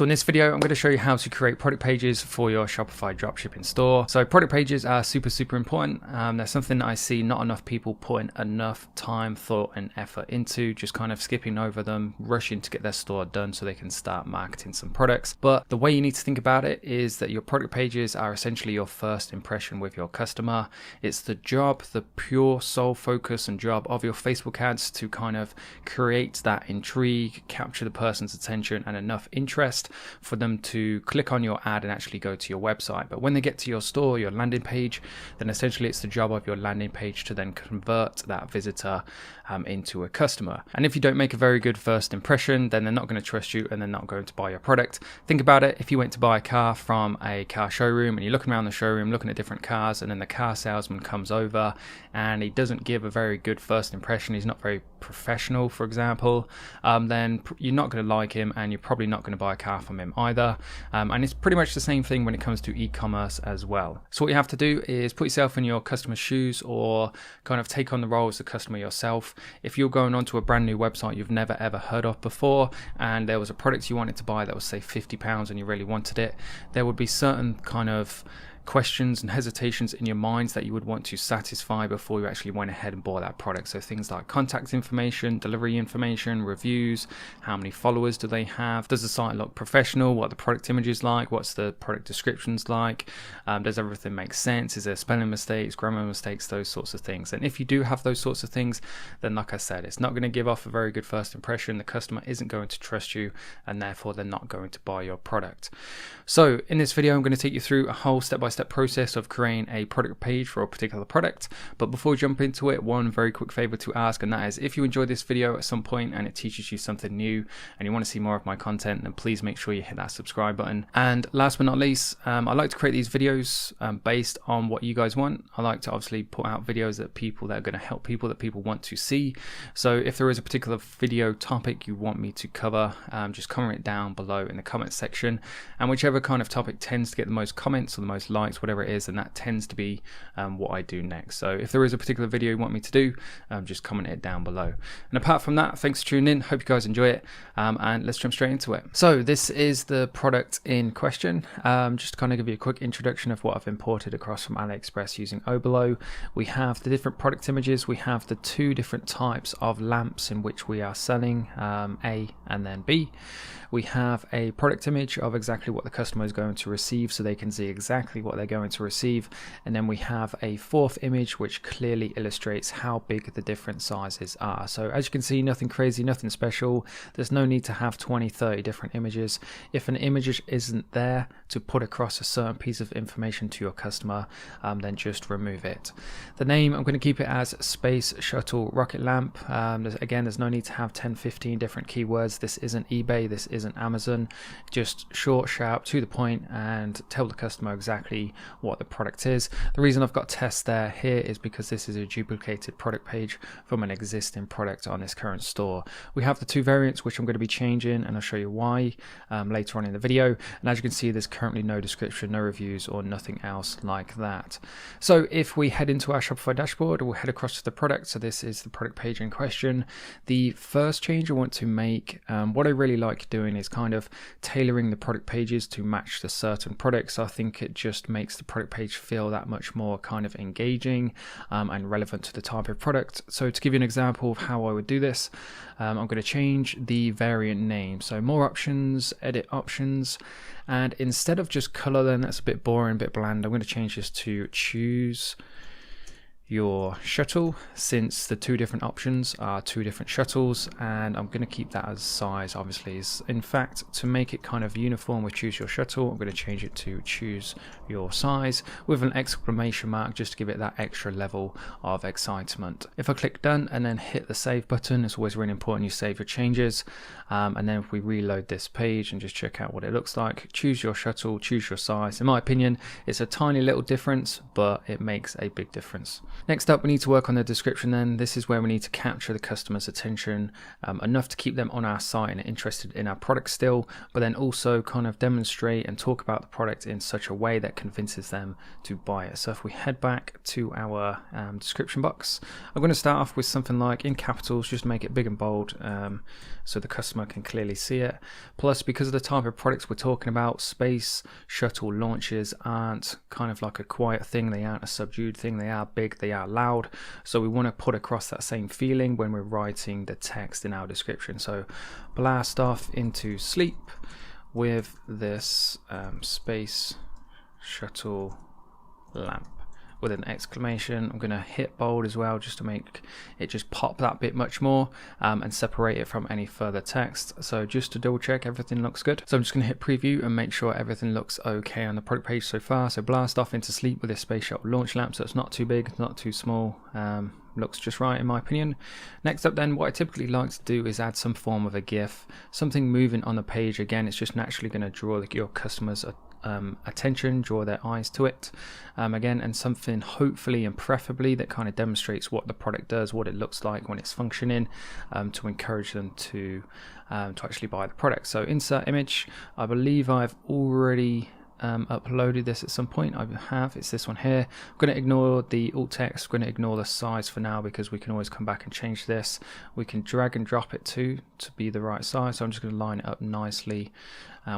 So in this video, I'm going to show you how to create product pages for your Shopify dropshipping store. So product pages are super important. That's something that I see not enough people putting enough time, thought and effort into, just kind of skipping over them, rushing to get their store done so they can start marketing some products. But the way you need to think about it is that your product pages are essentially your first impression with your customer. It's the job, the pure sole focus and job of your Facebook ads to kind of create that intrigue, capture the person's attention and enough interest for them to click on your ad and actually go to your website. But when they get to your store, your landing page, then essentially it's the job of your landing page to then convert that visitor into a customer. And if you don't make a very good first impression, then they're not going to trust you and they're not going to buy your product. Think about it. If you went to buy a car from a car showroom and you're looking around the showroom looking at different cars, and then the car salesman comes over and he doesn't give a very good first impression, he's not very professional, for example, then you're not going to like him and you're probably not going to buy a car from him either. And it's pretty much the same thing when it comes to e-commerce as well. So what you have to do is put yourself in your customer's shoes, or kind of take on the role as the customer yourself. If you're going onto a brand new website you've never ever heard of before, and there was a product you wanted to buy that was say £50 and you really wanted it, there would be certain kind of questions and hesitations in your minds that you would want to satisfy before you actually went ahead and bought that product. So things like contact information, delivery information, reviews, how many followers do they have, does the site look professional, what are the product images like, what's the product descriptions like, does everything make sense, is there spelling mistakes, grammar mistakes, those sorts of things. And if you do have those sorts of things, then like I said, it's not going to give off a very good first impression. The customer isn't going to trust you and therefore they're not going to buy your product. So in this video I'm going to take you through a whole step-by-step process of creating a product page for a particular product. But before we jump into it, one very quick favor to ask, and that is, if you enjoy this video at some point and it teaches you something new and you want to see more of my content, then please make sure you hit that subscribe button. And last but not least, I like to create these videos based on what you guys want. I like to obviously put out videos that are going to help people, that people want to see. So if there is a particular video topic you want me to cover, just comment it down below in the comment section, and whichever kind of topic tends to get the most comments or the most likes, whatever it is, and that tends to be what I do next. So if there is a particular video you want me to do, just comment it down below. And apart from that, thanks for tuning in. Hope you guys enjoy it, and let's jump straight into it. So this is the product in question. Just to kind of give you a quick introduction of what I've imported across from AliExpress using Oberlo. We have the different product images. We have the two different types of lamps in which we are selling, A and then B. We have a product image of exactly what the customer is going to receive so they can see exactly what they're going to receive. And then we have a fourth image which clearly illustrates how big the different sizes are. So as you can see, nothing crazy, nothing special. There's no need to have 20-30 different images. If an image isn't there to put across a certain piece of information to your customer, then just remove it. The name, I'm going to keep it as Space Shuttle Rocket Lamp. Again, there's no need to have 10-15 different keywords. This isn't eBay, this isn't Amazon. Just short, sharp, to the point, and tell the customer exactly what the product is. The reason I've got test there here is because this is a duplicated product page from an existing product on this current store. We have the two variants which I'm going to be changing, and I'll show you why later on in the video. And as you can see, there's currently no description, no reviews or nothing else like that. So if we head into our Shopify dashboard, we'll head across to the product. So this is the product page in question. The first change I want to make, what I really like doing is kind of tailoring the product pages to match the certain products. I think it just makes the product page feel that much more kind of engaging and relevant to the type of product. So to give you an example of how I would do this, I'm going to change the variant name. So more options, edit options, and instead of just color, then that's a bit boring, a bit bland, I'm going to change this to choose your shuttle, since the two different options are two different shuttles, and I'm going to keep that as size. Obviously, in fact, to make it kind of uniform with choose your shuttle, I'm going to change it to choose your size with an exclamation mark, just to give it that extra level of excitement. If I click done and then hit the save button, it's always really important you save your changes, and then if we reload this page and just check out what it looks like, choose your shuttle, choose your size. In my opinion, it's a tiny little difference, but it makes a big difference. Next up, we need to work on the description then. This is where we need to capture the customer's attention enough to keep them on our site and interested in our product still, but then also kind of demonstrate and talk about the product in such a way that convinces them to buy it. So if we head back to our description box, I'm going to start off with something like in capitals, just to make it big and bold so the customer can clearly see it. Plus, because of the type of products we're talking about, space shuttle launches aren't kind of like a quiet thing, they aren't a subdued thing, they are big, they are loud. So we want to put across that same feeling when we're writing the text in our description. So blast off into sleep with this space shuttle lamp with an exclamation. I'm going to hit bold as well just to make it just pop that bit much more and separate it from any further text. So just to double check everything looks good. So I'm just going to hit preview and make sure everything looks okay on the product page so far. So blast off into sleep with this space shuttle launch lamp, so it's not too big, not too small, looks just right in my opinion. Next up then, what I typically like to do is add some form of a GIF, something moving on the page. Again, it's just naturally going to draw your customers attention, draw their eyes to it again, and something hopefully and preferably that kind of demonstrates what the product does, what it looks like when it's functioning, to encourage them to actually buy the product. So insert image, I believe I've already uploaded this at some point. I have, it's this one here. I'm going to ignore the alt text, I'm going to ignore the size for now because we can always come back and change this. We can drag and drop it to be the right size, so I'm just going to line it up nicely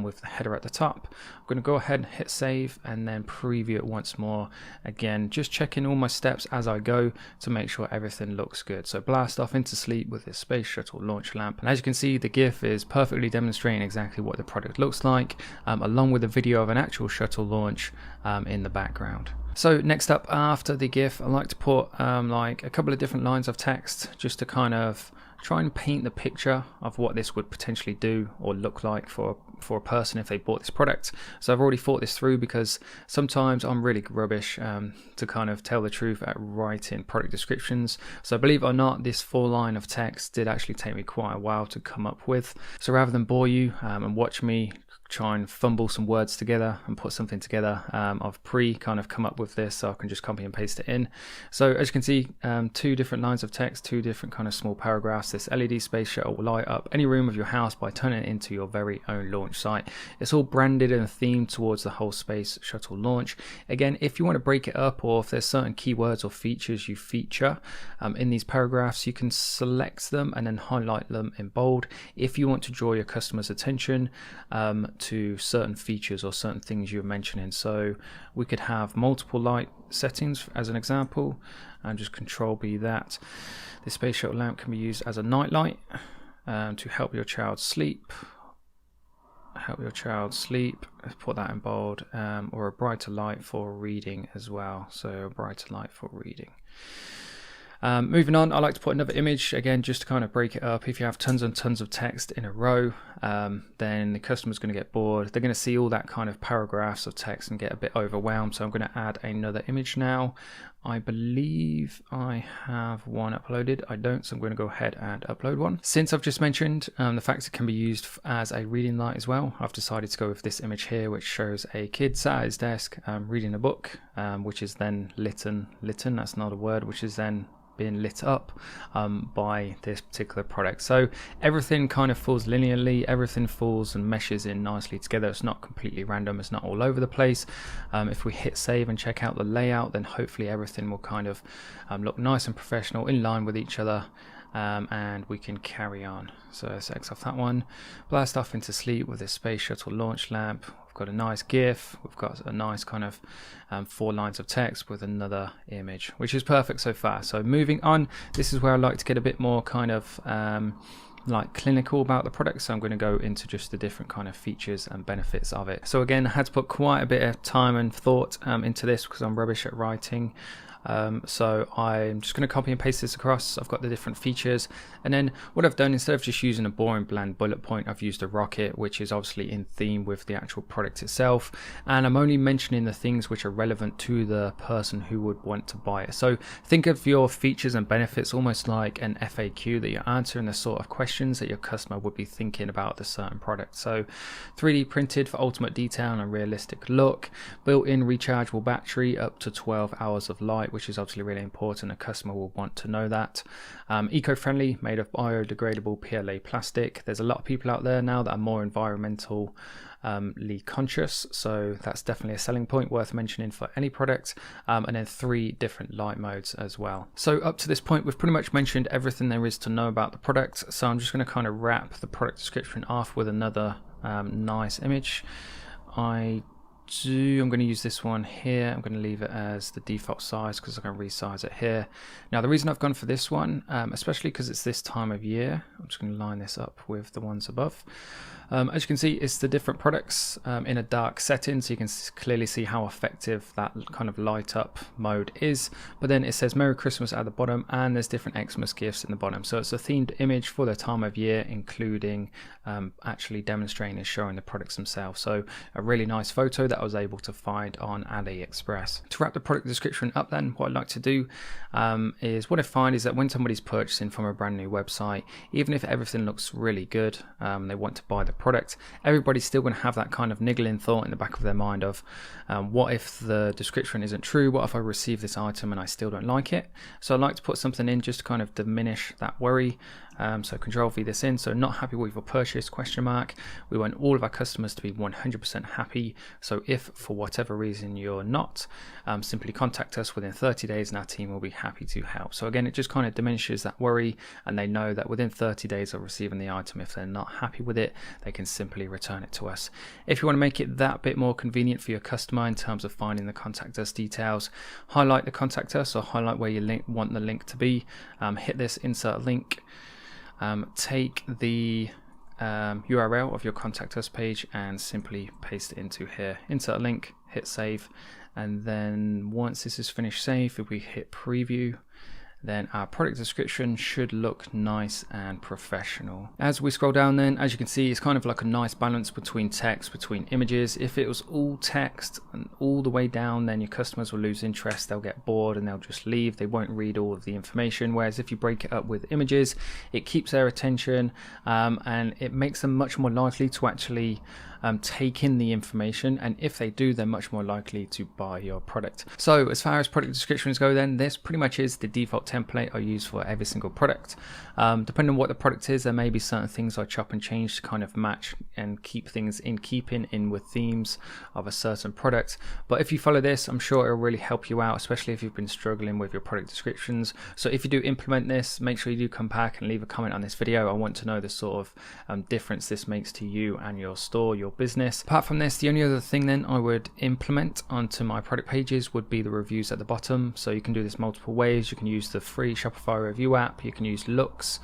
with the header at the top. I'm going to go ahead and hit save and then preview it once more. Again, just checking all my steps as I go to make sure everything looks good. So blast off into sleep with this space shuttle launch lamp, and as you can see, the GIF is perfectly demonstrating exactly what the product looks like, along with a video of an actual shuttle launch in the background. So next up, after the GIF, I like to put like a couple of different lines of text just to kind of try and paint the picture of what this would potentially do or look like for a person if they bought this product. So I've already thought this through because sometimes I'm really rubbish to kind of tell the truth at writing product descriptions. So believe it or not, this 4-line of text did actually take me quite a while to come up with. So rather than bore you and watch me try and fumble some words together and put something together, I've kind of come up with this so I can just copy and paste it in. So as you can see, 2 different lines of text, 2 different kind of small paragraphs. This LED space shuttle will light up any room of your house by turning it into your very own launch site. It's all branded and themed towards the whole space shuttle launch. Again, if you want to break it up, or if there's certain keywords or features you feature in these paragraphs, you can select them and then highlight them in bold if you want to draw your customers' attention to certain features or certain things you're mentioning. So we could have multiple light settings as an example, and just control B that. The space shuttle lamp can be used as a night light to help your child sleep. Put that in bold, or a brighter light for reading as well. So a brighter light for reading. Moving on, I like to put another image, again, just to kind of break it up. If you have tons and tons of text in a row, then the customer's going to get bored. They're going to see all that kind of paragraphs of text and get a bit overwhelmed. So I'm going to add another image now. I believe I have one uploaded. I don't, so I'm going to go ahead and upload one. Since I've just mentioned the fact it can be used as a reading light as well, I've decided to go with this image here, which shows a kid sat at his desk reading a book, which is then lit, that's not a word, which is then being lit up by this particular product. So everything kind of falls linearly, everything falls and meshes in nicely together. It's not completely random, it's not all over the place. If we hit save and check out the layout, then hopefully everything will kind of look nice and professional, in line with each other. And we can carry on. So let's X off that one. Blast off into sleep with this space shuttle launch lamp. We've got a nice GIF. We've got a nice kind of 4 lines of text with another image, which is perfect so far. So moving on, this is where I like to get a bit more kind of like clinical about the product. So I'm going to go into just the different kind of features and benefits of it. So again, I had to put quite a bit of time and thought into this because I'm rubbish at writing. So I'm just going to copy and paste this across. I've got the different features, and then what I've done, instead of just using a boring bland bullet point, I've used a rocket, which is obviously in theme with the actual product itself, and I'm only mentioning the things which are relevant to the person who would want to buy it. So think of your features and benefits almost like an FAQ, that you're answering the sort of questions that your customer would be thinking about the certain product. So 3D printed for ultimate detail and a realistic look, built-in rechargeable battery up to 12 hours of light website, which is obviously really important. A customer will want to know that. Eco-friendly, made of biodegradable PLA plastic. There's a lot of people out there now that are more environmentally conscious, so that's definitely a selling point worth mentioning for any product. And then 3 different light modes as well. So up to this point, we've pretty much mentioned everything there is to know about the product. So I'm just going to kind of wrap the product description off with another nice image. I'm going to use this one here. I'm going to leave it as the default size because I can resize it here. Now the reason I've gone for this one, especially because it's this time of year, I'm just going to line this up with the ones above. As you can see, it's the different products in a dark setting, so you can clearly see how effective that kind of light up mode is. But then it says Merry Christmas at the bottom, and there's different Xmas gifts in the bottom. So it's a themed image for the time of year, including actually demonstrating and showing the products themselves. So a really nice photo that I was able to find on AliExpress. To wrap the product description up then, what I'd like to do is, what I find is that when somebody's purchasing from a brand new website, even if everything looks really good, they want to buy the product, everybody's still going to have that kind of niggling thought in the back of their mind of what if the description isn't true? What if I receive this item and I still don't like it? So I'd like to put something in just to kind of diminish that worry. So Control V this in. So not happy with your purchase, question mark. We want all of our customers to be 100% happy. So if for whatever reason you're not, simply contact us within 30 days and our team will be happy to help. So again, it just kind of diminishes that worry, and they know that within 30 days of receiving the item, if they're not happy with it, they can simply return it to us. If you want to make it that bit more convenient for your customer in terms of finding the contact us details, highlight the contact us or highlight where you want the link to be. Hit this insert link. Take the URL of your contact us page and simply paste it into here. Insert a link, hit save, and then once this is finished save, if we hit preview, then our product description should look nice and professional. As we scroll down then, as you can see, it's kind of like a nice balance between text, between images. If it was all text and all the way down, then your customers will lose interest, they'll get bored and they'll just leave. They won't read all of the information. Whereas if you break it up with images, it keeps their attention and it makes them much more likely to actually take in the information, and if they do, they're much more likely to buy your product. So as far as product descriptions go then, this pretty much is the default template I use for every single product. Depending on what the product is, there may be certain things I chop and change to kind of match and keep things in keeping in with themes of a certain product. But if you follow this, I'm sure it'll really help you out, especially if you've been struggling with your product descriptions. So if you do implement this, make sure you do come back and leave a comment on this video. I want to know the sort of difference this makes to you and your store, your business. Apart from this, the only other thing then I would implement onto my product pages would be the reviews at the bottom. So you can do this multiple ways. You can use the free Shopify review app. You can use Looks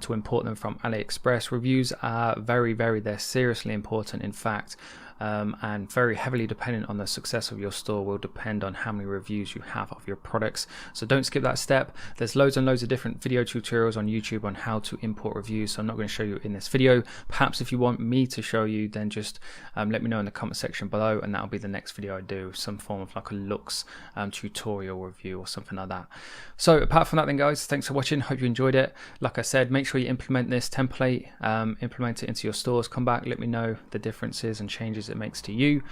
to import them from AliExpress. Reviews are they're seriously important, in fact. And very heavily dependent on the success of your store will depend on how many reviews you have of your products. So don't skip that step. There's loads and loads of different video tutorials on YouTube on how to import reviews, so I'm not going to show you in this video. Perhaps if you want me to show you, then just let me know in the comment section below, and that'll be the next video I do, some form of like a Looks tutorial review or something like that. So apart from that then guys, thanks for watching, hope you enjoyed it. Like I said, make sure you implement this template, implement it into your stores, come back, let me know the differences and changes it makes to you.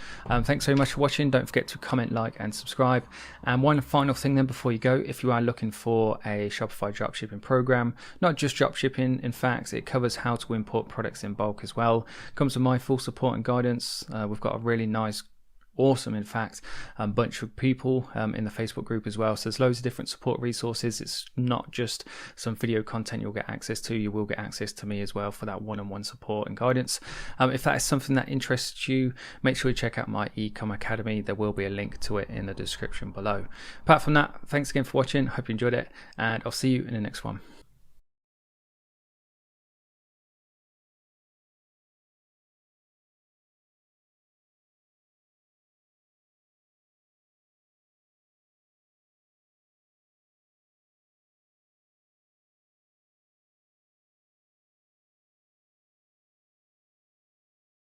Thanks very much for watching. Don't forget to comment, like and subscribe. And one final thing then before you go, if you are looking for a Shopify dropshipping program, not just dropshipping, in fact it covers how to import products in bulk as well. Comes with my full support and guidance. We've got a really nice, awesome in fact bunch of people in the Facebook group as well, so there's loads of different support resources. It's not just some video content you'll get access to, you will get access to me as well for that one-on-one support and guidance. If that is something that interests you, make sure you check out my Ecom Academy. There will be a link to it in the description below. Apart from that, thanks again for watching, hope you enjoyed it, and I'll see you in the next one.